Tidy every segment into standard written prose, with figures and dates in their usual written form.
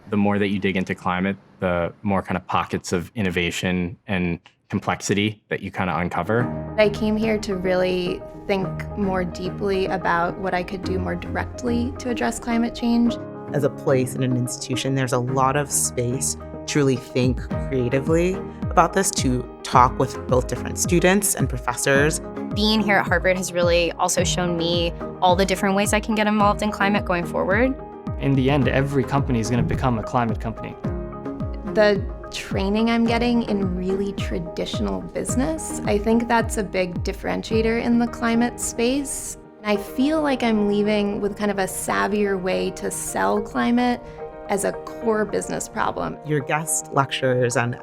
The more that you dig into climate, the more kind of pockets of innovation and complexity that you kind of uncover. I came here to really think more deeply about what I could do more directly to address climate change. As a place in an institution, there's a lot of space to really think creatively about this, to talk with both different students and professors. Being here at Harvard has really also shown me all the different ways I can get involved in climate going forward. In the end, every company is going to become a climate company. The training I'm getting in really traditional business, I think that's a big differentiator in the climate space. I feel like I'm leaving with kind of a savvier way to sell climate as a core business problem. Your guest lectures and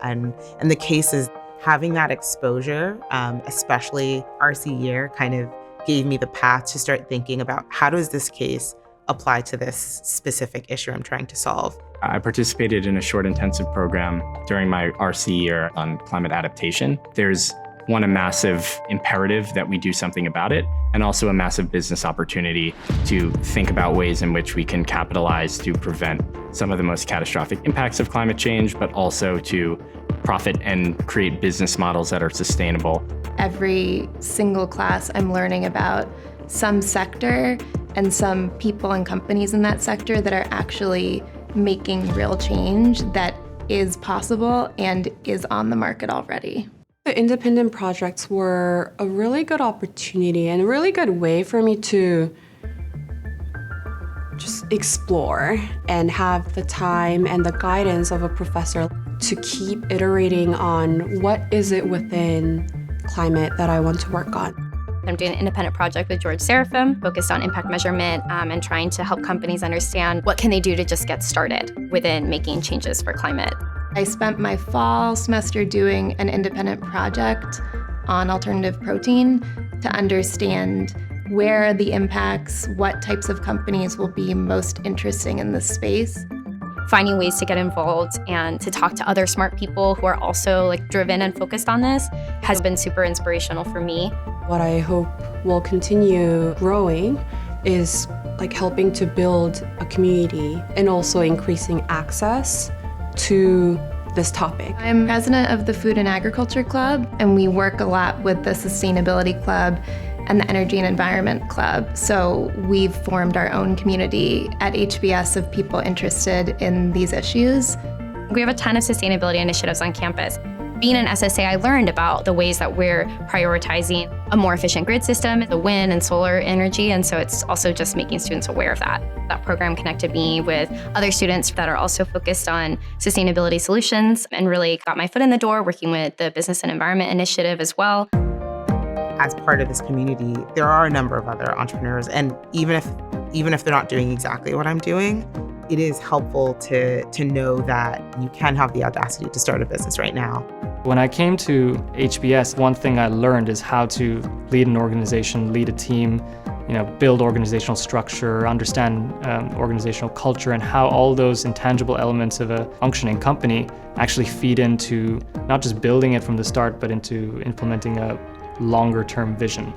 the cases, having that exposure, especially RC year, kind of gave me the path to start thinking about how does this case apply to this specific issue I'm trying to solve. I participated in a short intensive program during my RC year on climate adaptation. There's a massive imperative that we do something about it, and also a massive business opportunity to think about ways in which we can capitalize to prevent some of the most catastrophic impacts of climate change, but also to profit and create business models that are sustainable. Every single class I'm learning about some sector and some people and companies in that sector that are actually making real change that is possible and is on the market already. The independent projects were a really good opportunity and a really good way for me to just explore and have the time and the guidance of a professor to keep iterating on what is it within climate that I want to work on. I'm doing an independent project with George Seraphim focused on impact measurement and trying to help companies understand what can they do to just get started within making changes for climate. I spent my fall semester doing an independent project on alternative protein to understand where are the impacts, what types of companies will be most interesting in this space. Finding ways to get involved and to talk to other smart people who are also driven and focused on this has been super inspirational for me. What I hope will continue growing is helping to build a community and also increasing access to this topic. I'm president of the Food and Agriculture Club, and we work a lot with the Sustainability Club and the Energy and Environment Club. So we've formed our own community at HBS of people interested in these issues. We have a ton of sustainability initiatives on campus. Being an SSA, I learned about the ways that we're prioritizing a more efficient grid system, the wind and solar energy, and so it's also just making students aware of that. That program connected me with other students that are also focused on sustainability solutions and really got my foot in the door working with the Business and Environment Initiative as well. As part of this community, there are a number of other entrepreneurs, and even if they're not doing exactly what I'm doing, it is helpful to know that you can have the audacity to start a business right now. When I came to HBS, one thing I learned is how to lead an organization, lead a team, build organizational structure, understand organizational culture, and how all those intangible elements of a functioning company actually feed into not just building it from the start, but into implementing a longer-term vision.